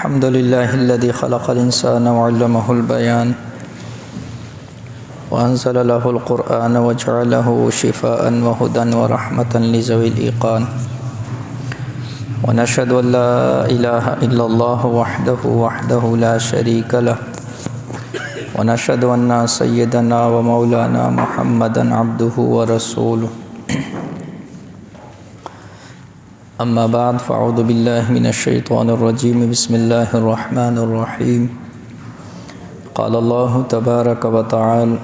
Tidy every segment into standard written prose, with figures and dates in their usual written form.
الحمد لله الذي خلق الإنسان وعلمه البيان وأنزل له القرآن وجعله شفاء وهدى ورحمة لذوي الإيقان ونشهد أن لا إله إلا الله وحده لا شريك له ونشهد أن سيدنا ومولانا محمدا عبده ورسوله أما بعد فأعوذ بالله من الشيطان الرجيم بسم الله الرحمن الرحيم قال الله تبارك وتعالى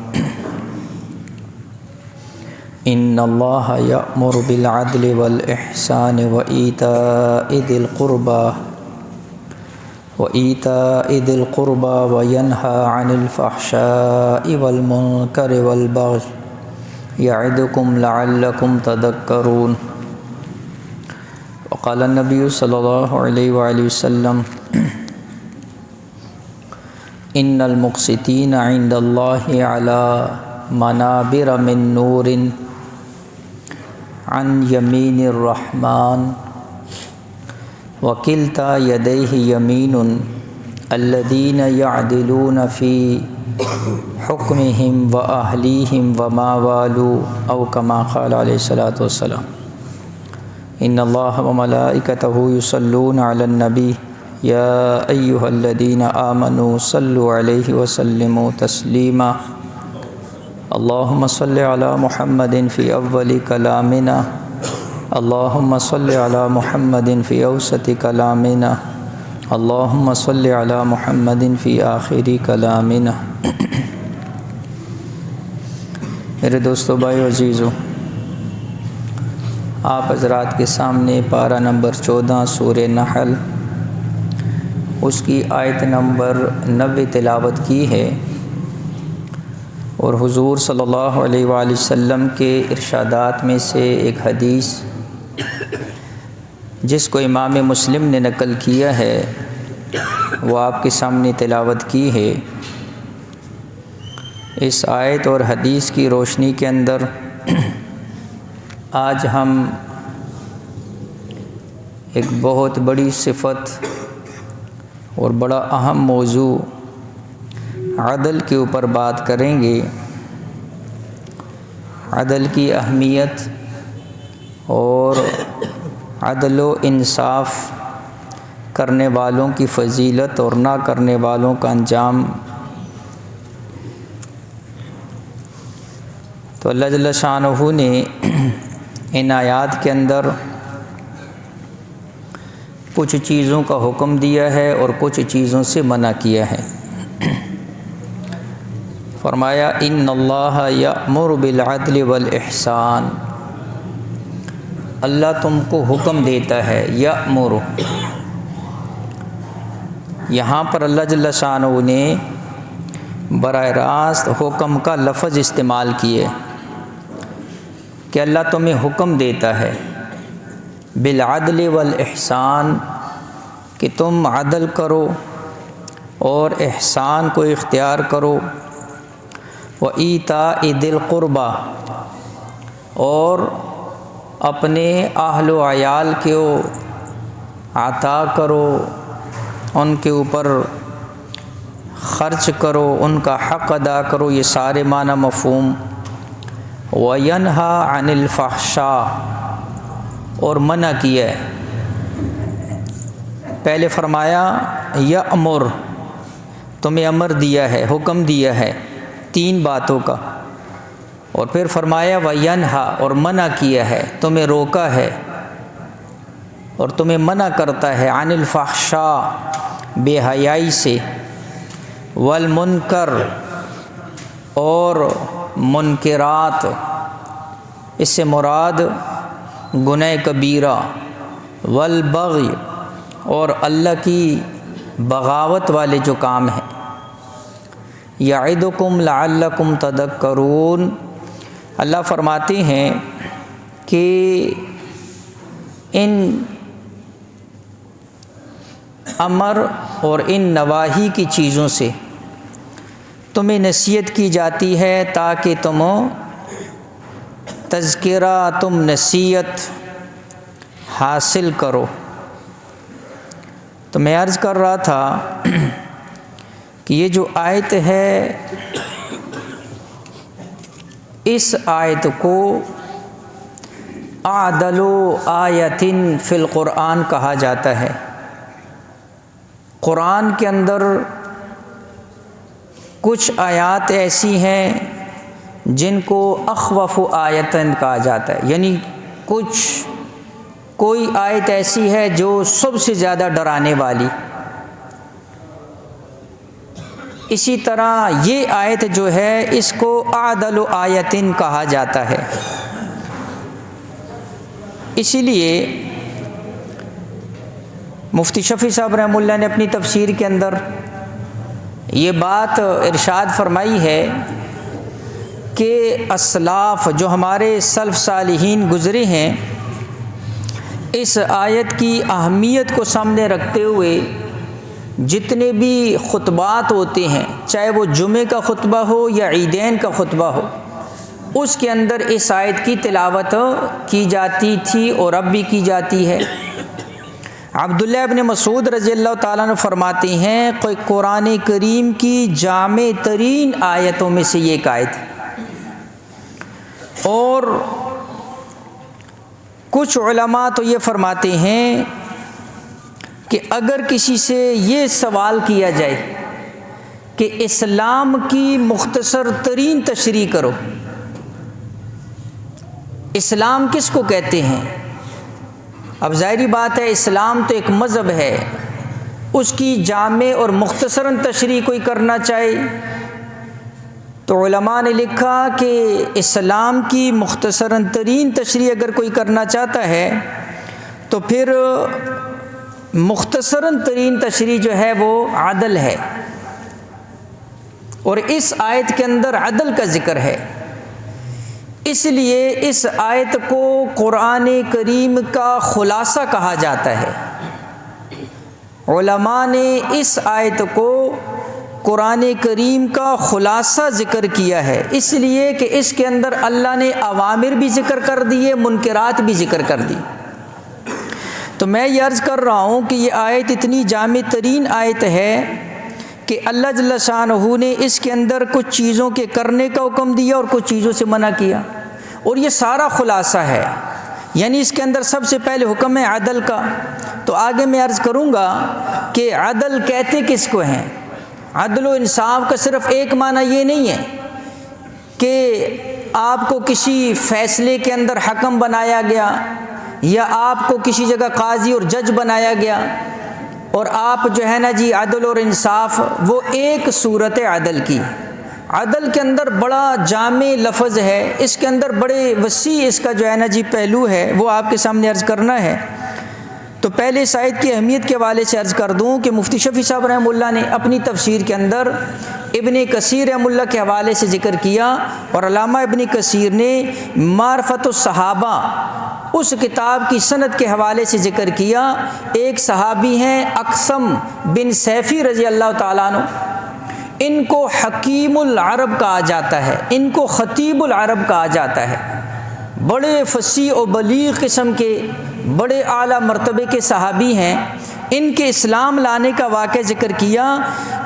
إن الله يأمر بالعدل والإحسان وإيتاء ذي القربى وينهى عن الفحشاء والمنكر والبغي يعظكم لعلكم تذكرون وقال النبي صلى الله عليه وآله وسلم إن المقسطين عند الله على منابر من نور عن يمين الرحمن وكلتا يديه يمين الذين يعدلون في حكمهم وأهليهم وما والوا أو كما قال عليه الصلاة والسلام إن الله وملائكته يصلون على النبي يا أيها الذين آمنوا صلوا عليه وسلموا تسليما اللهم صل على محمد في أول كلامنا اللهم صل على محمد في أوسط كلامنا اللهم صل على محمد في آخر كلامنا میرے دوستو بھائیو عزیزو، آپ حضرات کے سامنے پارہ نمبر 14 سورہ نحل اس کی آیت نمبر 90 تلاوت کی ہے، اور حضور صلی اللہ علیہ وآلہ وسلم کے ارشادات میں سے ایک حدیث جس کو امام مسلم نے نقل کیا ہے وہ آپ کے سامنے تلاوت کی ہے۔ اس آیت اور حدیث کی روشنی کے اندر آج ہم ایک بہت بڑی صفت اور بڑا اہم موضوع عدل کے اوپر بات کریں گے۔ عدل کی اہمیت اور عدل و انصاف کرنے والوں کی فضیلت اور نہ کرنے والوں کا انجام۔ تو اللہ جل شانہ نے ان آیات کے اندر کچھ چیزوں کا حکم دیا ہے اور کچھ چیزوں سے منع کیا ہے۔ فرمایا ان اللہ یأمر بالعدل والاحسان، اللہ تم کو حکم دیتا ہے۔ یأمر، یہاں پر اللہ جل شانہ نے براہ راست حکم کا لفظ استعمال کیے کہ اللہ تمہیں حکم دیتا ہے بالعدل والاحسان، کہ تم عدل کرو اور احسان کو اختیار کرو، وَإِيتَاءِ ذِي الْقُرْبَى، اور اپنے اہل و عیال کو عطا کرو، ان کے اوپر خرچ کرو، ان کا حق ادا کرو، یہ سارے معنی مفہوم۔ وَيَنْهَى عَنِ الْفَحْشَاءِ، اور منع کیا ہے۔ پہلے فرمایا یأمر، تمہیں امر دیا ہے، حکم دیا ہے 3 باتوں کا، اور پھر فرمایا وَيَنْهَى، اور منع کیا ہے، تمہیں روکا ہے اور تمہیں منع کرتا ہے عن الفحشاء، بے حیائی سے، والمنکر، اور منکرات، اس سے مراد گناہ کبیرہ، والبغی، اور اللہ کی بغاوت والے جو کام ہیں۔ یعظکم لعلکم تذکرون، اللہ فرماتے ہیں کہ ان امر اور ان نواہی کی چیزوں سے تمہیں نصیحت کی جاتی ہے تاکہ تم تذکرہ، تم نصیحت حاصل کرو۔ تو میں عرض کر رہا تھا کہ یہ جو آیت ہے، اس آیت کو اعدل آیۃ فی القرآن کہا جاتا ہے۔ قرآن کے اندر کچھ آیات ایسی ہیں جن کو اخوف آیتن کہا جاتا ہے، یعنی کوئی آیت ایسی ہے جو سب سے زیادہ ڈرانے والی۔ اسی طرح یہ آیت جو ہے اس کو اعدل آیتن کہا جاتا ہے۔ اسی لیے مفتی شفیع صاحب رحمہ اللہ نے اپنی تفسیر کے اندر یہ بات ارشاد فرمائی ہے کہ اسلاف جو ہمارے سلف صالحین گزرے ہیں، اس آیت کی اہمیت کو سامنے رکھتے ہوئے جتنے بھی خطبات ہوتے ہیں، چاہے وہ جمعے کا خطبہ ہو یا عیدین کا خطبہ ہو، اس کے اندر اس آیت کی تلاوت کی جاتی تھی اور اب بھی کی جاتی ہے۔ عبداللہ ابن مسعود رضی اللہ تعالیٰ عنہ فرماتے ہیں کہ قرآن کریم کی جامع ترین آیتوں میں سے یہ ایک آیت ہے، اور کچھ علماء تو یہ فرماتے ہیں کہ اگر کسی سے یہ سوال کیا جائے کہ اسلام کی مختصر ترین تشریح کرو، اسلام کس کو کہتے ہیں؟ اب ظاہری بات ہے اسلام تو ایک مذہب ہے، اس کی جامع اور مختصراً تشریح کوئی کرنا چاہے تو علماء نے لکھا کہ اسلام کی مختصراً ترین تشریح اگر کوئی کرنا چاہتا ہے تو پھر مختصراً ترین تشریح جو ہے وہ عدل ہے، اور اس آیت کے اندر عدل کا ذکر ہے، اس لیے اس آیت کو قرآن کریم کا خلاصہ کہا جاتا ہے۔ علماء نے اس آیت کو قرآن کریم کا خلاصہ ذکر کیا ہے، اس لیے کہ اس کے اندر اللہ نے اوامر بھی ذکر کر دیے، منکرات بھی ذکر کر دی۔ تو میں یہ عرض کر رہا ہوں کہ یہ آیت اتنی جامع ترین آیت ہے کہ اللہ جل شانہ نے اس کے اندر کچھ چیزوں کے کرنے کا حکم دیا اور کچھ چیزوں سے منع کیا، اور یہ سارا خلاصہ ہے، یعنی اس کے اندر سب سے پہلے حکم ہے عدل کا۔ تو آگے میں عرض کروں گا کہ عدل کہتے کس کو ہیں۔ عدل و انصاف کا صرف ایک معنی یہ نہیں ہے کہ آپ کو کسی فیصلے کے اندر حکم بنایا گیا یا آپ کو کسی جگہ قاضی اور جج بنایا گیا اور آپ جو ہے نا جی عدل اور انصاف، وہ ایک صورت عدل کی۔ عدل کے اندر بڑا جامع لفظ ہے، اس کے اندر بڑے وسیع اس کا جو ہے نا جی پہلو ہے، وہ آپ کے سامنے عرض کرنا ہے۔ تو پہلے اس آیت کی اہمیت کے حوالے سے عرض کر دوں کہ مفتی شفیع صاحب رحمہ اللہ نے اپنی تفسیر کے اندر ابن کثیر رحمہ اللہ کے حوالے سے ذکر کیا، اور علامہ ابن کثیر نے معرفت الصحابہ اس کتاب کی سند کے حوالے سے ذکر کیا۔ ایک صحابی ہیں اقسم بن سیفی رضی اللہ تعالیٰ عنہ، ان کو حکیم العرب کہا جاتا ہے، ان کو خطیب العرب کہا جاتا ہے، بڑے فصیح و بلیغ قسم کے بڑے اعلیٰ مرتبے کے صحابی ہیں۔ ان کے اسلام لانے کا واقعہ ذکر کیا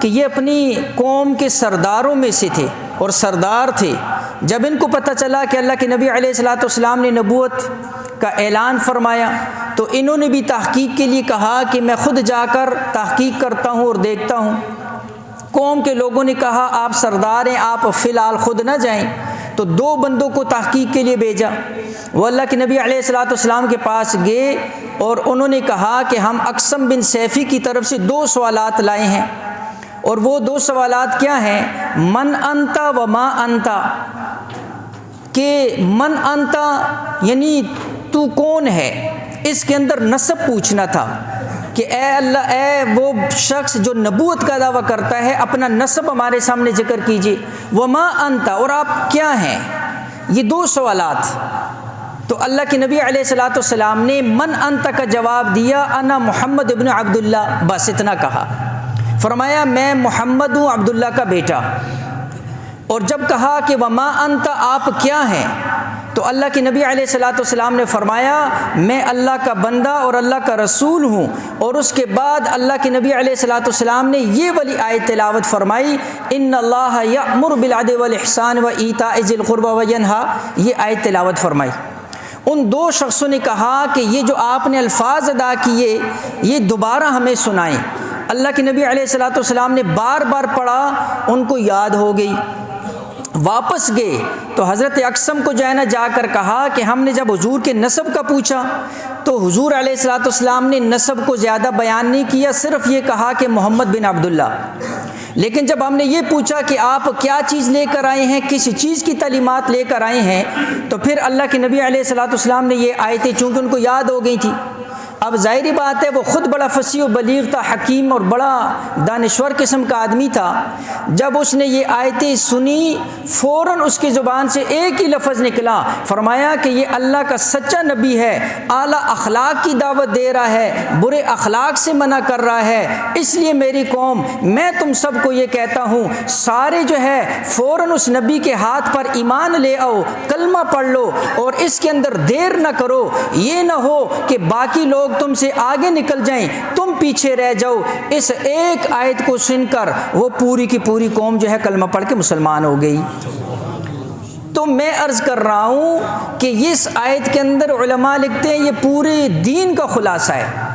کہ یہ اپنی قوم کے سرداروں میں سے تھے اور سردار تھے۔ جب ان کو پتہ چلا کہ اللہ کے نبی علیہ الصلوۃ والسلام نے نبوت کا اعلان فرمایا تو انہوں نے بھی تحقیق کے لیے کہا کہ میں خود جا کر تحقیق کرتا ہوں اور دیکھتا ہوں۔ قوم کے لوگوں نے کہا آپ سردار ہیں، آپ فی الحال خود نہ جائیں، تو دو بندوں کو تحقیق کے لیے بھیجا۔ وہ اللہ کے نبی علیہ الصلوۃ والسلام کے پاس گئے اور انہوں نے کہا کہ ہم اقسم بن سیفی کی طرف سے 2 سوالات لائے ہیں، اور وہ 2 سوالات کیا ہیں؟ من انتا و ما انتا، کہ من انتا یعنی تو کون ہے، اس کے اندر نسب پوچھنا تھا کہ اے اللہ، اے وہ شخص جو نبوت کا دعویٰ کرتا ہے، اپنا نسب ہمارے سامنے ذکر کیجیے، وما انتا، اور آپ کیا ہیں۔ یہ 2 سوالات۔ تو اللہ کے نبی علیہ الصلوۃ والسلام نے من انتا کا جواب دیا، انا محمد ابن عبداللہ، بس اتنا کہا۔ فرمایا میں محمد ہوں، عبداللہ کا بیٹا۔ اور جب کہا کہ وما انتا، آپ کیا ہیں، تو اللہ کے نبی علیہ الصلوۃ والسلام نے فرمایا میں اللہ کا بندہ اور اللہ کا رسول ہوں، اور اس کے بعد اللہ کے نبی علیہ الصلوۃ والسلام نے یہ والی آیت تلاوت فرمائی، ان اللہ یأمر بالعدل والاحسان وایتاء ذی القربى وینہا، یہ آیت تلاوت فرمائی۔ ان دو شخصوں نے کہا کہ یہ جو آپ نے الفاظ ادا کیے یہ دوبارہ ہمیں سنائیں۔ اللہ کے نبی علیہ الصلوۃ والسلام نے بار بار پڑھا، ان کو یاد ہو گئی، واپس گئے تو حضرت اقسم کو جو ہے نا جا کر کہا کہ ہم نے جب حضور کے نسب کا پوچھا تو حضور علیہ الصلوۃ والسلام نے نسب کو زیادہ بیان نہیں کیا، صرف یہ کہا کہ محمد بن عبداللہ۔ لیکن جب ہم نے یہ پوچھا کہ آپ کیا چیز لے کر آئے ہیں، کس چیز کی تعلیمات لے کر آئے ہیں، تو پھر اللہ کے نبی علیہ الصلوۃ والسلام نے یہ آیتیں، چونکہ ان کو یاد ہو گئی تھی، اب ظاہری بات ہے وہ خود بڑا فصیح و بلیغ تھا، حکیم اور بڑا دانشور قسم کا آدمی تھا، جب اس نے یہ آیتیں سنی فوراً اس کی زبان سے ایک ہی لفظ نکلا، فرمایا کہ یہ اللہ کا سچا نبی ہے، اعلیٰ اخلاق کی دعوت دے رہا ہے، برے اخلاق سے منع کر رہا ہے، اس لیے میری قوم میں تم سب کو یہ کہتا ہوں سارے جو ہے فوراً اس نبی کے ہاتھ پر ایمان لے آؤ، کلمہ پڑھ لو، اور اس کے اندر دیر نہ کرو، یہ نہ ہو کہ باقی لوگ تم سے آگے نکل جائیں، تم پیچھے رہ جاؤ۔ اس ایک آیت کو سن کر وہ پوری کی پوری قوم جو ہے کلمہ پڑھ کے مسلمان ہو گئی۔ تو میں عرض کر رہا ہوں کہ اس آیت کے اندر علماء لکھتے ہیں یہ پورے دین کا خلاصہ ہے،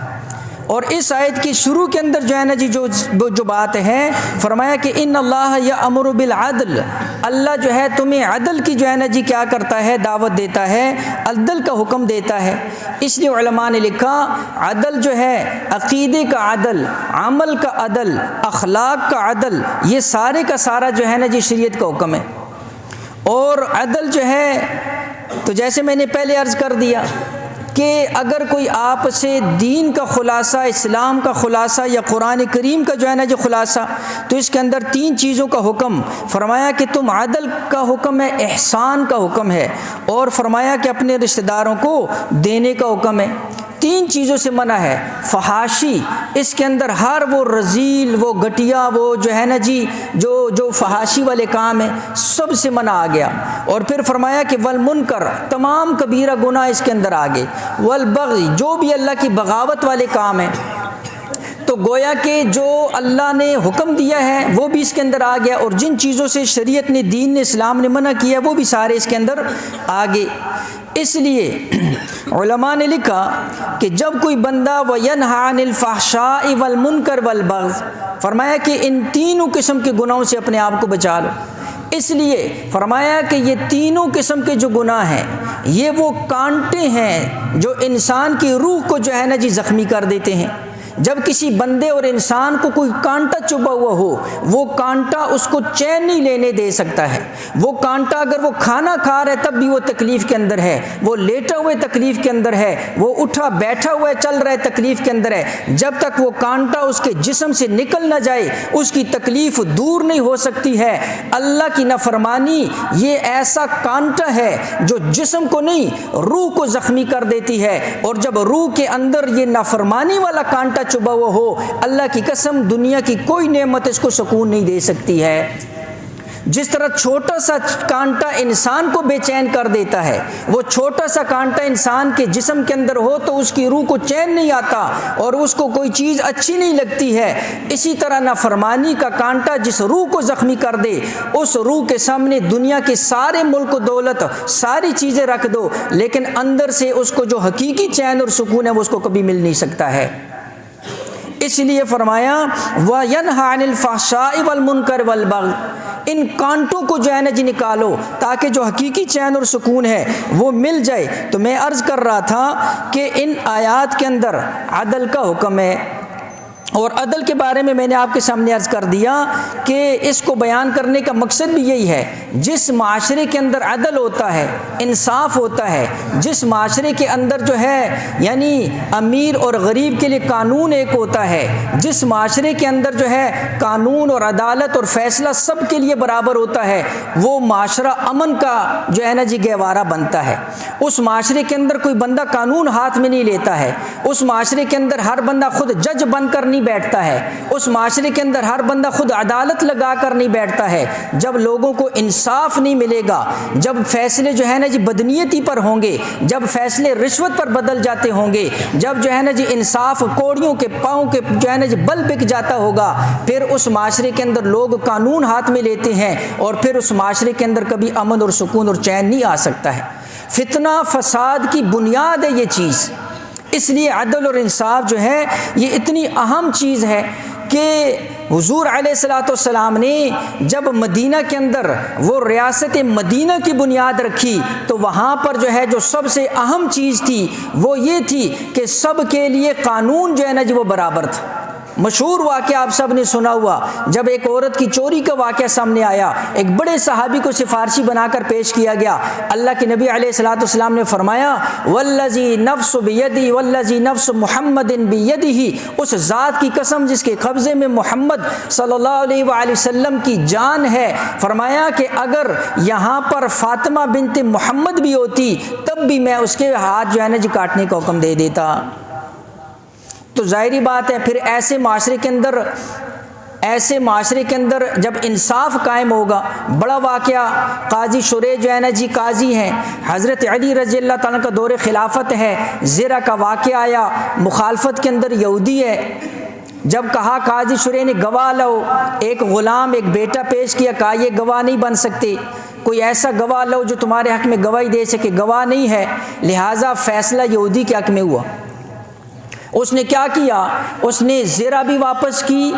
اور اس آیت کی شروع کے اندر جو ہے نا جی جو بات ہے، فرمایا کہ ان اللہ یأمر بالعدل، اللہ جو ہے تمہیں عدل کی جو ہے نا جی کیا کرتا ہے، دعوت دیتا ہے، عدل کا حکم دیتا ہے۔ اس لیے علماء نے لکھا عدل جو ہے عقیدے کا عدل، عمل کا عدل، اخلاق کا عدل، یہ سارے کا سارا جو ہے نا جی شریعت کا حکم ہے۔ اور عدل جو ہے تو جیسے میں نے پہلے عرض کر دیا کہ اگر کوئی آپ سے دین کا خلاصہ، اسلام کا خلاصہ یا قرآن کریم کا جو ہے نا جو خلاصہ، تو اس کے اندر تین چیزوں کا حکم فرمایا کہ تم عدل کا حکم ہے، احسان کا حکم ہے، اور فرمایا کہ اپنے رشتہ داروں کو دینے کا حکم ہے۔ تین چیزوں سے منع ہے، فحاشی، اس کے اندر ہر وہ رذیل، وہ گھٹیا، وہ جو ہے نا جی جو فحاشی والے کام ہیں سب سے منع آ گیا، اور پھر فرمایا کہ والمنکر، تمام کبیرہ گناہ اس کے اندر آ گئے، والبغی، جو بھی اللہ کی بغاوت والے کام ہیں۔ تو گویا کہ جو اللہ نے حکم دیا ہے وہ بھی اس کے اندر آ گیا، اور جن چیزوں سے شریعت نے، دین نے، اسلام نے منع کیا وہ بھی سارے اس کے اندر آ گئے۔ اس لیے علماء نے لکھا کہ جب کوئی بندہ وَيَنْهَى عَنِ الْفَحْشَاءِ وَالْمُنْكَرِ وَالْبَغْيِ، فرمایا کہ ان تینوں قسم کے گناہوں سے اپنے آپ کو بچا لو۔ اس لیے فرمایا کہ یہ تینوں قسم کے جو گناہ ہیں یہ وہ کانٹے ہیں جو انسان کی روح کو جو ہے نا جی زخمی کر دیتے ہیں۔ جب کسی بندے اور انسان کو کوئی کانٹا چبھا ہوا ہو، وہ کانٹا اس کو چین نہیں لینے دے سکتا ہے۔ وہ کانٹا اگر وہ کھانا کھا رہا ہے تب بھی وہ تکلیف کے اندر ہے، وہ لیٹا ہوئے تکلیف کے اندر ہے، وہ اٹھا بیٹھا ہوا چل رہا ہے تکلیف کے اندر ہے۔ جب تک وہ کانٹا اس کے جسم سے نکل نہ جائے اس کی تکلیف دور نہیں ہو سکتی ہے۔ اللہ کی نافرمانی یہ ایسا کانٹا ہے جو جسم کو نہیں روح کو زخمی کر دیتی ہے، اور جب روح کے اندر یہ نافرمانی والا کانٹا چبھا ہوا ہو، اللہ کی قسم دنیا کی کوئی نعمت اس کو سکون نہیں دے سکتی ہے۔ جس طرح چھوٹا سا کانٹا انسان کو بے چین کر دیتا ہے، وہ چھوٹا سا کانٹا انسان کے جسم کے اندر ہو تو اس کی روح کو چین نہیں آتا اور اس کو کوئی چیز اچھی نہیں لگتی ہے، اسی طرح نافرمانی کا کانٹا جس روح کو زخمی کر دے، اس روح کے سامنے دنیا کے سارے ملک و دولت، ساری چیزیں رکھ دو، لیکن اندر سے اس کو جو حقیقی چین اور سکون ہے وہ اس کو کبھی مل نہیں سکتا ہے۔ اس لیے فرمایا وَيَنْهَى عَنِ الْفَحْشَاءِ وَالْمُنْكَرِ وَالْبَغْيِ، ان کانٹوں کو جو ہے نا جی نکالو تاکہ جو حقیقی چین اور سکون ہے وہ مل جائے۔ تو میں عرض کر رہا تھا کہ ان آیات کے اندر عدل کا حکم ہے، اور عدل کے بارے میں نے آپ کے سامنے عرض کر دیا کہ اس کو بیان کرنے کا مقصد بھی یہی ہے، جس معاشرے کے اندر عدل ہوتا ہے، انصاف ہوتا ہے، جس معاشرے کے اندر جو ہے یعنی امیر اور غریب کے لیے قانون ایک ہوتا ہے، جس معاشرے کے اندر جو ہے قانون اور عدالت اور فیصلہ سب کے لیے برابر ہوتا ہے، وہ معاشرہ امن کا جو ہے نا جی گہوارہ بنتا ہے۔ اس معاشرے کے اندر کوئی بندہ قانون ہاتھ میں نہیں لیتا ہے، اس معاشرے کے اندر ہر بندہ خود جج بن کر نہیں نہیں بیٹھتا ہے، اس معاشرے کے اندر ہر بندہ خود عدالت لگا کر نہیں بیٹھتا ہے، جب لوگوں کو انصاف نہیں ملے گا، جب فیصلے جو ہے نا جی بدنیتی پر ہوں گے، جب فیصلے رشوت پر بدل جاتے ہوں گے، جب جو ہے نا جی انصاف کوڑیوں کے پاؤں کے جو ہے نا جی بل بک جاتا ہوگا، پھر اس معاشرے کے اندر لوگ قانون ہاتھ میں لیتے ہیں اور پھر اس معاشرے کے اندر کبھی امن اور سکون اور چین نہیں آ سکتا ہے۔ فتنہ فساد کی بنیاد ہے یہ چیز، اس لیے عدل اور انصاف جو ہے یہ اتنی اہم چیز ہے کہ حضور علیہ الصلوۃ والسلام نے جب مدینہ کے اندر وہ ریاست مدینہ کی بنیاد رکھی تو وہاں پر جو ہے جو سب سے اہم چیز تھی وہ یہ تھی کہ سب کے لیے قانون جو ہے نا جی وہ برابر تھا۔ مشہور واقعہ آپ سب نے سنا ہوا، جب ایک عورت کی چوری کا واقعہ سامنے آیا، ایک بڑے صحابی کو سفارشی بنا کر پیش کیا گیا، اللہ کے نبی علیہ الصلوۃ والسلام نے فرمایا والذی نفس بیدی والذی نفس محمد بیدہ، اس ذات کی قسم جس کے قبضے میں محمد صلی اللہ علیہ وآلہ وسلم کی جان ہے، فرمایا کہ اگر یہاں پر فاطمہ بنت محمد بھی ہوتی تب بھی میں اس کے ہاتھ جو ہے نا جی کاٹنے کا حکم دے دیتا۔ تو ظاہری بات ہے پھر ایسے معاشرے کے اندر جب انصاف قائم ہوگا۔ بڑا واقعہ، قاضی شریح جو ہے نا جی قاضی ہیں، حضرت علی رضی اللہ تعالیٰ کا دور خلافت ہے، زرہ کا واقعہ آیا، مخالفت کے اندر یہودی ہے، جب کہا قاضی شریح نے گواہ لو، ایک غلام ایک بیٹا پیش کیا، کہا یہ گواہ نہیں بن سکتے، کوئی ایسا گواہ لو جو تمہارے حق میں گواہی دے سکے، گواہ نہیں ہے، لہٰذا فیصلہ یہودی کے حق میں ہوا۔ اس نے کیا کیا، اس نے زرہ بھی واپس کی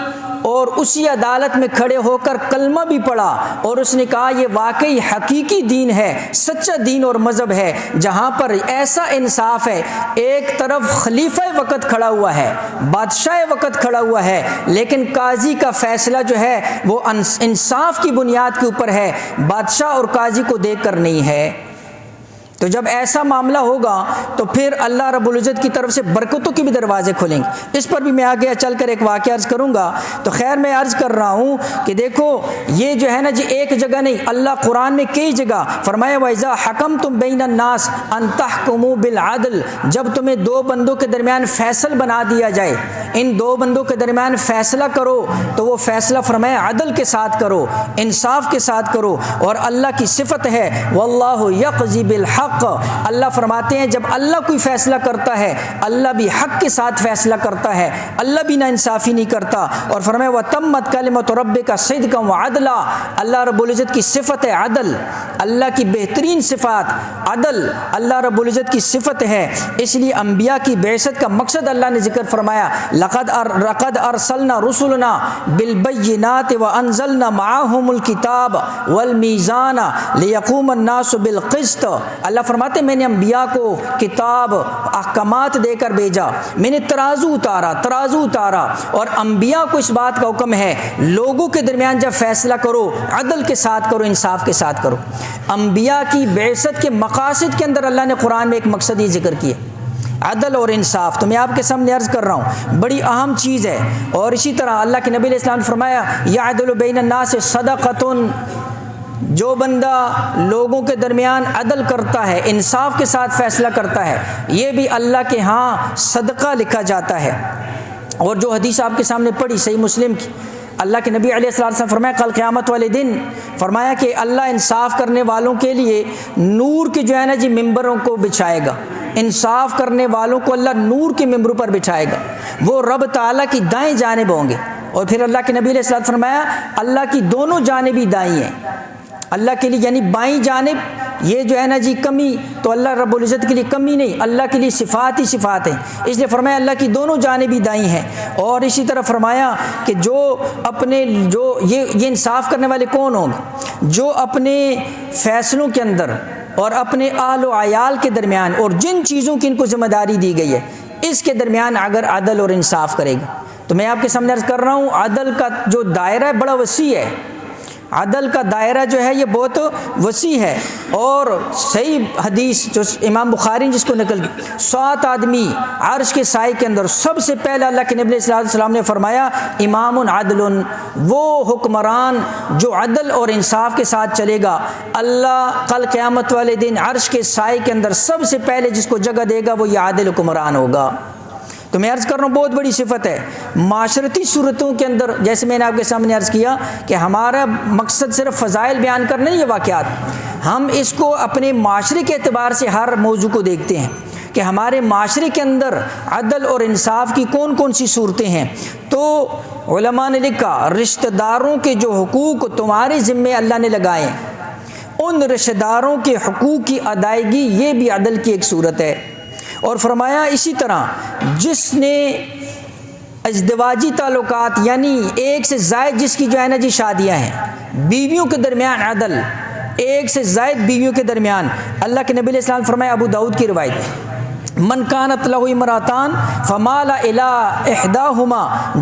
اور اسی عدالت میں کھڑے ہو کر کلمہ بھی پڑھا، اور اس نے کہا یہ واقعی حقیقی دین ہے، سچا دین اور مذہب ہے جہاں پر ایسا انصاف ہے، ایک طرف خلیفہ وقت کھڑا ہوا ہے، بادشاہ وقت کھڑا ہوا ہے، لیکن قاضی کا فیصلہ جو ہے وہ انصاف کی بنیاد کے اوپر ہے، بادشاہ اور قاضی کو دیکھ کر نہیں ہے۔ تو جب ایسا معاملہ ہوگا تو پھر اللہ رب العزت کی طرف سے برکتوں کے بھی دروازے کھولیں گے۔ اس پر بھی میں آگے چل کر ایک واقعہ عرض کروں گا۔ تو خیر میں عرض کر رہا ہوں کہ دیکھو یہ جو ہے نا جی ایک جگہ نہیں، اللہ قرآن میں کئی جگہ فرمایا وَإِذَا حَكَمْتُمْ بَيْنَ النَّاسِ أَن تَحْكُمُوا بِالْعَدْلِ، جب تمہیں دو بندوں کے درمیان فیصل بنا دیا جائے، ان دو بندوں کے درمیان فیصلہ کرو تو وہ فیصلہ فرمایا عدل کے ساتھ کرو، انصاف کے ساتھ کرو، اور اللہ کی صفت ہے وَاللَّهُ يَقْضِي بِالْحَقِّ، اللہ فرماتے ہیں جب اللہ کوئی فیصلہ کرتا ہے اللہ بھی حق کے ساتھ فیصلہ کرتا ہے، اللہ بھی نا انصافی نہیں کرتا، اور فرمایا وَتَمَّتْ كَلِمَةُ رَبِّكَ صِدْقًا وَعَدْلًا، اللہ رب العزت کی صفت ہے عدل، اللہ کی بہترین صفات عدل اللہ رب العزت کی صفت ہے۔ اس لیے انبیاء کی بعثت کا مقصد اللہ نے ذکر فرمایا لقد ارسلنا رسلنا بالبینات وانزلنا معهم الکتاب والمیزان لیقوم الناس بالقسط، اللہ فرماتے میں نے انبیاء کو کتاب احکامات دے کر بھیجا، میں نے ترازو اتارا، اور انبیاء کو اس بات کا حکم ہے لوگوں کے درمیان جب فیصلہ کرو عدل کے ساتھ کرو، انصاف کے ساتھ کرو۔ انبیاء کی بعثت کے مقاصد کے اندر اللہ نے قرآن میں ایک مقصد یہ ذکر کیا عدل اور انصاف، تو میں آپ کے سامنے عرض کر رہا ہوں بڑی اہم چیز ہے۔ اور اسی طرح اللہ کے نبی علیہ السلام نے فرمایا یعدل بین الناس صدقۃ، جو بندہ لوگوں کے درمیان عدل کرتا ہے، انصاف کے ساتھ فیصلہ کرتا ہے، یہ بھی اللہ کے ہاں صدقہ لکھا جاتا ہے۔ اور جو حدیث آپ کے سامنے پڑھی صحیح مسلم کی، اللہ کے نبی علیہ السلام نے فرمایا کل قیامت والے دن فرمایا کہ اللہ انصاف کرنے والوں کے لیے نور کے جو ہے نا جی ممبروں کو بچھائے گا، انصاف کرنے والوں کو اللہ نور کے ممبروں پر بٹھائے گا، وہ رب تعالیٰ کی دائیں جانب ہوں گے۔ اور پھر اللہ کے نبی علیہ السلام نے فرمایا اللہ کی دونوں جانبی دائیں ہیں، اللہ کے لیے یعنی بائیں جانب یہ جو ہے نا جی کمی، تو اللہ رب العزت کے لیے کمی نہیں، اللہ کے لیے صفات ہی صفات ہیں، اس لیے فرمایا اللہ کی دونوں جانبی دائیں ہیں۔ اور اسی طرح فرمایا کہ یہ انصاف کرنے والے کون ہوں گے، جو اپنے فیصلوں کے اندر اور اپنے اہل و عیال کے درمیان اور جن چیزوں کی ان کو ذمہ داری دی گئی ہے اس کے درمیان اگر عدل اور انصاف کرے گا۔ تو میں آپ کے سامنے عرض کر رہا ہوں عدل کا جو دائرہ ہے بڑا وسیع ہے، عدل کا دائرہ جو ہے یہ بہت وسیع ہے۔ اور صحیح حدیث جو امام بخاری نے جس کو نقل کی، 7 آدمی عرش کے سائے کے اندر سب سے پہلے اللہ کے نبی صلی اللہ علیہ وسلم نے فرمایا امام عدل، وہ حکمران جو عدل اور انصاف کے ساتھ چلے گا، اللہ کل قیامت والے دن عرش کے سائے کے اندر سب سے پہلے جس کو جگہ دے گا وہ یہ عادل حکمران ہوگا۔ تو میں عرض کر رہا ہوں بہت بڑی صفت ہے معاشرتی صورتوں کے اندر. جیسے میں نے آپ کے سامنے عرض کیا کہ ہمارا مقصد صرف فضائل بیان کرنا نہیں، یہ واقعات ہم اس کو اپنے معاشرے کے اعتبار سے ہر موضوع کو دیکھتے ہیں کہ ہمارے معاشرے کے اندر عدل اور انصاف کی کون کون سی صورتیں ہیں. تو علماء نے لکھا رشتہ داروں کے جو حقوق تمہارے ذمے اللہ نے لگائے، ان رشتہ داروں کے حقوق کی ادائیگی یہ بھی عدل کی ایک صورت ہے. اور فرمایا اسی طرح جس نے ازدواجی تعلقات یعنی ایک سے زائد جس کی جو ہے نا جی شادیاں ہیں، بیویوں کے درمیان عدل، ایک سے زائد بیویوں کے درمیان. اللہ کے نبی علیہ السلام فرمایا ابو داؤد کی روایت، من کانت لہ امراتان فمال الی احداہما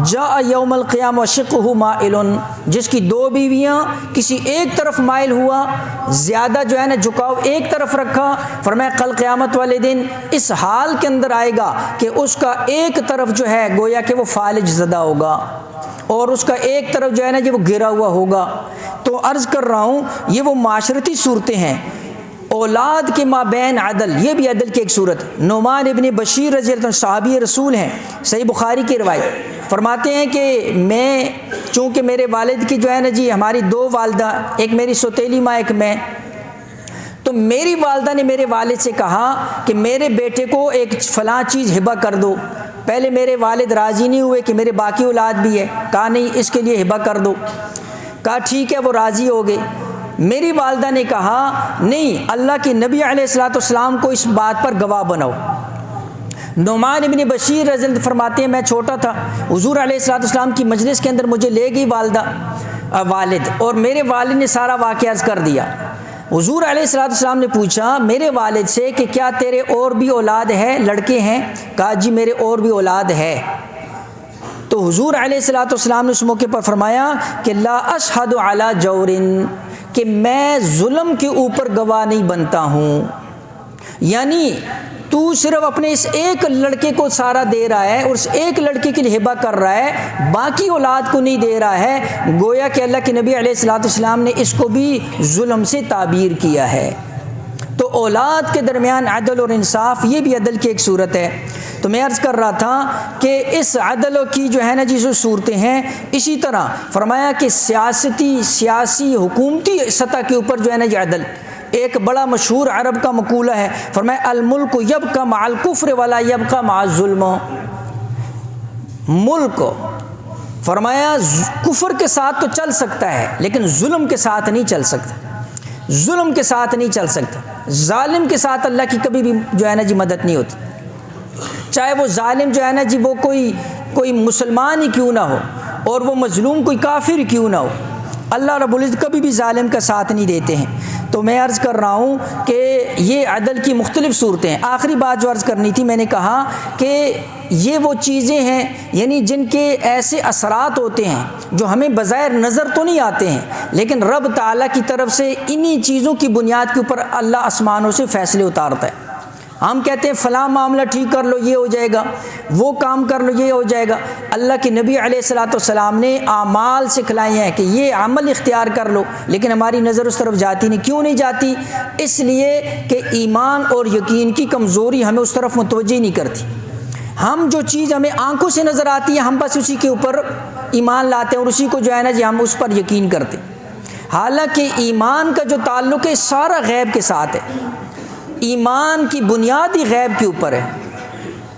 جاء یوم القیامہ وشقہ مائل، جس کی دو بیویاں کسی ایک طرف مائل ہوا، زیادہ جو ہے نا جھکاؤ ایک طرف رکھا، فرمایا کل قیامت والے دن اس حال کے اندر آئے گا کہ اس کا ایک طرف جو ہے گویا کہ وہ فالج زدہ ہوگا اور اس کا ایک طرف جو ہے نا جی وہ گرا ہوا ہوگا. تو عرض کر رہا ہوں یہ وہ معاشرتی صورتیں ہیں. اولاد کے مابین عدل، یہ بھی عدل کی ایک صورت. نعمان ابن بشیر رضی اللہ عنہ صحابی رسول ہیں، صحیح بخاری کی روایت، فرماتے ہیں کہ میں چونکہ میرے والد کی جو ہے نا جی ہماری دو والدہ، ایک میری سوتیلی ماں ایک میں، تو میری والدہ نے میرے والد سے کہا کہ میرے بیٹے کو ایک فلاں چیز ہبہ کر دو. پہلے میرے والد راضی نہیں ہوئے کہ میرے باقی اولاد بھی ہے، کہا نہیں اس کے لیے ہبہ کر دو. کہا ٹھیک ہے، وہ راضی ہو گئے. میری والدہ نے کہا نہیں، اللہ کے نبی علیہ الصلوۃ والسلام کو اس بات پر گواہ بناؤ. نعمان ابن بشیر رضی اللہ عنہ فرماتے ہیں میں چھوٹا تھا، حضور علیہ الصلوۃ والسلام کی مجلس کے اندر مجھے لے گئی والد، اور میرے والد نے سارا واقعہ عرض کر دیا. حضور علیہ الصلوۃ والسلام نے پوچھا میرے والد سے کہ کیا تیرے اور بھی اولاد ہے، لڑکے ہیں؟ کہا جی میرے اور بھی اولاد ہے. تو حضور علیہ الصلوۃ والسلام نے اس موقع پر فرمایا کہ لا اشہد علی جور، کہ میں ظلم کے اوپر گواہ نہیں بنتا ہوں. یعنی تو صرف اپنے اس ایک لڑکے کو سارا دے رہا ہے اور اس ایک لڑکے کے لیے ہبہ کر رہا ہے، باقی اولاد کو نہیں دے رہا ہے. گویا کہ اللہ کے نبی علیہ الصلوۃ والسلام نے اس کو بھی ظلم سے تعبیر کیا ہے. تو اولاد کے درمیان عدل اور انصاف یہ بھی عدل کی ایک صورت ہے. تو میں عرض کر رہا تھا کہ اس عدل کی جو ہے نا جی جو صورتیں ہیں، اسی طرح فرمایا کہ سیاسی حکومتی سطح کے اوپر جو ہے نا جی عدل. ایک بڑا مشہور عرب کا مقولہ ہے، فرمایا الملک یبقی مع الکفر ولا یبقی مع الظلم. ملک فرمایا کفر کے ساتھ تو چل سکتا ہے لیکن ظلم کے ساتھ نہیں چل سکتا، ظلم کے ساتھ نہیں چل سکتا. ظالم کے ساتھ اللہ کی کبھی بھی جو ہے نا جی مدد نہیں ہوتی، چاہے وہ ظالم جو ہے نا جی وہ کوئی مسلمان ہی کیوں نہ ہو اور وہ مظلوم کوئی کافر کیوں نہ ہو، اللہ رب العزت کبھی بھی ظالم کا ساتھ نہیں دیتے ہیں. تو میں عرض کر رہا ہوں کہ یہ عدل کی مختلف صورتیں ہیں. آخری بات جو عرض کرنی تھی، میں نے کہا کہ یہ وہ چیزیں ہیں یعنی جن کے ایسے اثرات ہوتے ہیں جو ہمیں بظاہر نظر تو نہیں آتے ہیں، لیکن رب تعالیٰ کی طرف سے انہی چیزوں کی بنیاد کے اوپر اللہ آسمانوں سے فیصلے اتارتا ہے. ہم کہتے ہیں فلاں معاملہ ٹھیک کر لو یہ ہو جائے گا، وہ کام کر لو یہ ہو جائے گا. اللہ کے نبی علیہ الصلوۃ والسلام نے اعمال سکھلائے ہیں کہ یہ عمل اختیار کر لو، لیکن ہماری نظر اس طرف جاتی نہیں. کیوں نہیں جاتی؟ اس لیے کہ ایمان اور یقین کی کمزوری ہمیں اس طرف متوجہ نہیں کرتی. ہم جو چیز ہمیں آنکھوں سے نظر آتی ہے ہم بس اسی کے اوپر ایمان لاتے ہیں اور اسی کو جو ہے نا جی ہم اس پر یقین کرتے. حالانکہ ایمان کا جو تعلق ہے سارا غیب کے ساتھ ہے، ایمان کی بنیاد ہی غیب کے اوپر ہے.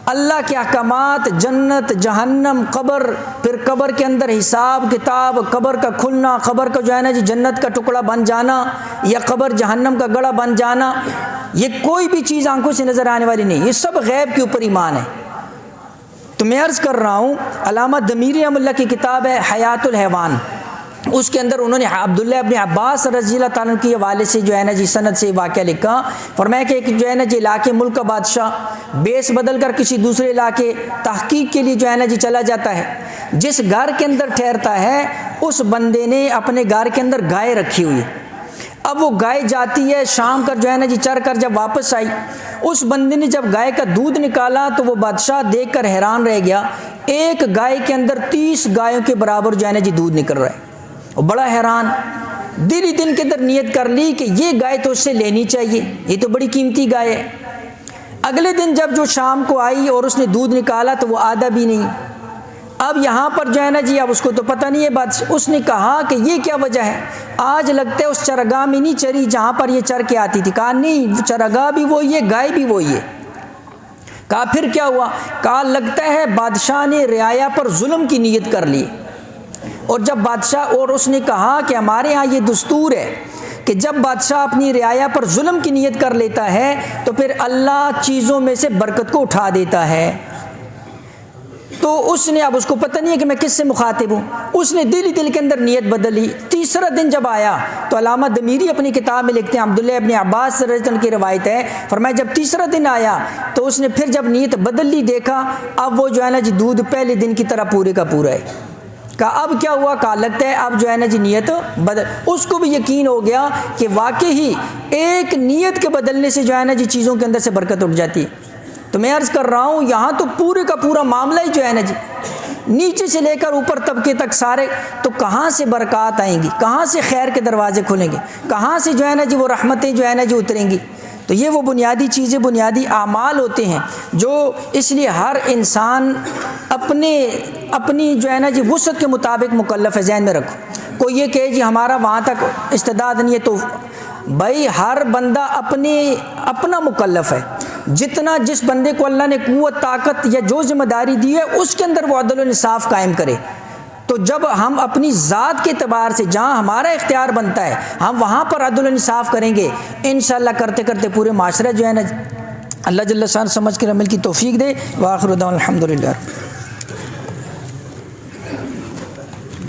اللہ کے احکامات، جنت، جہنم، قبر، پھر قبر کے اندر حساب کتاب، قبر کا کھلنا، قبر کا جو ہے نا جی جنت کا ٹکڑا بن جانا یا قبر جہنم کا گڑھا بن جانا، یہ کوئی بھی چیز آنکھوں سے نظر آنے والی نہیں، یہ سب غیب کے اوپر ایمان ہے. تو میں عرض کر رہا ہوں علامہ دمیری رحمہ اللہ کی کتاب ہے حیات الحیوان، اس کے اندر انہوں نے عبداللہ ابن عباس رضی اللہ تعالیٰ کے حوالے سے جو ہے نا جی سند سے واقعہ لکھا. فرمایا کہ ایک جو ہے نا جی علاقے ملک کا بادشاہ بیس بدل کر کسی دوسرے علاقے تحقیق کے لیے جو ہے نا جی چلا جاتا ہے. جس گھر کے اندر ٹھہرتا ہے اس بندے نے اپنے گھر کے اندر گائے رکھی ہوئی. اب وہ گائے جاتی ہے شام کر جو ہے نا جی چر کر جب واپس آئی، اس بندے نے جب گائے کا دودھ نکالا تو وہ بادشاہ دیکھ کر حیران رہ گیا. ایک گائے کے اندر 30 گایوں کے برابر جو ہے نا جی دودھ نکل رہا ہے. اور بڑا حیران، دل ہی دل کے اندر نیت کر لی کہ یہ گائے تو اس سے لینی چاہیے، یہ تو بڑی قیمتی گائے ہے. اگلے دن جب جو شام کو آئی اور اس نے دودھ نکالا تو وہ آدھا بھی نہیں۔ اب یہاں پر جو ہے نا جی اب اس کو تو پتہ نہیں ہے بات، اس نے کہا کہ یہ کیا وجہ ہے، آج لگتا ہے اس چرگاہ میں نہیں چری جہاں پر یہ چر کے آتی تھی۔ کہا نہیں، چرگاہ بھی وہی ہے، گائے بھی وہی ہے۔ کہا پھر کیا ہوا؟ کہا لگتا ہے بادشاہ نے رعایا پر ظلم کی نیت کر لی، اور جب بادشاہ، اور اس نے کہا کہ ہمارے ہاں یہ دستور ہے کہ جب بادشاہ اپنی رعایا پر ظلم کی نیت کر لیتا ہے تو پھر اللہ چیزوں میں سے برکت کو اٹھا دیتا ہے۔ تو اس نے، اب اس کو پتہ نہیں ہے کہ میں کس سے مخاطب ہوں، اس نے دل ہی دل کے اندر نیت بدل لی۔ تیسرا دن جب آیا تو علامہ دمیری اپنی کتاب میں لکھتے ہیں، عبداللہ ابن عباس رضی اللہ عنہ کی روایت ہے، فرمایا جب تیسرا دن آیا تو اس نے پھر جب نیت بدل لی، دیکھا اب وہ جو ہے نا جی دودھ پہلے دن کی طرح پورے کا پورا ہے۔ کہا اب کیا ہوا؟ کہا لگتا ہے اب جو ہے نا جی نیت بدل، اس کو بھی یقین ہو گیا کہ واقعی ایک نیت کے بدلنے سے جو ہے نا جی چیزوں کے اندر سے برکت اٹھ جاتی ہے۔ تو میں عرض کر رہا ہوں یہاں تو پورے کا پورا معاملہ ہی جو ہے نا جی نیچے سے لے کر اوپر طبقے تک سارے، تو کہاں سے برکات آئیں گی، کہاں سے خیر کے دروازے کھلیں گے، کہاں سے جو ہے نا جی وہ رحمتیں جو ہے نا جی اتریں گی؟ تو یہ وہ بنیادی چیزیں، بنیادی اعمال ہوتے ہیں جو، اس لیے ہر انسان اپنی جو ہے نا جی وسعت کے مطابق مکلف ہے۔ ذہن میں رکھو، کوئی یہ کہے جی ہمارا وہاں تک استعداد نہیں ہے، تو بھائی ہر بندہ اپنا مکلف ہے۔ جتنا جس بندے کو اللہ نے قوت، طاقت یا جو ذمہ داری دی ہے اس کے اندر وہ عدل و انصاف قائم کرے۔ تو جب ہم اپنی ذات کے اعتبار سے جہاں ہمارا اختیار بنتا ہے ہم وہاں پر عدل و انصاف کریں گے، انشاءاللہ کرتے کرتے پورے معاشرہ جو ہے نا اللہ جل شان سمجھ کر عمل کی توفیق دے۔ وآخر دعوانا الحمدللہ۔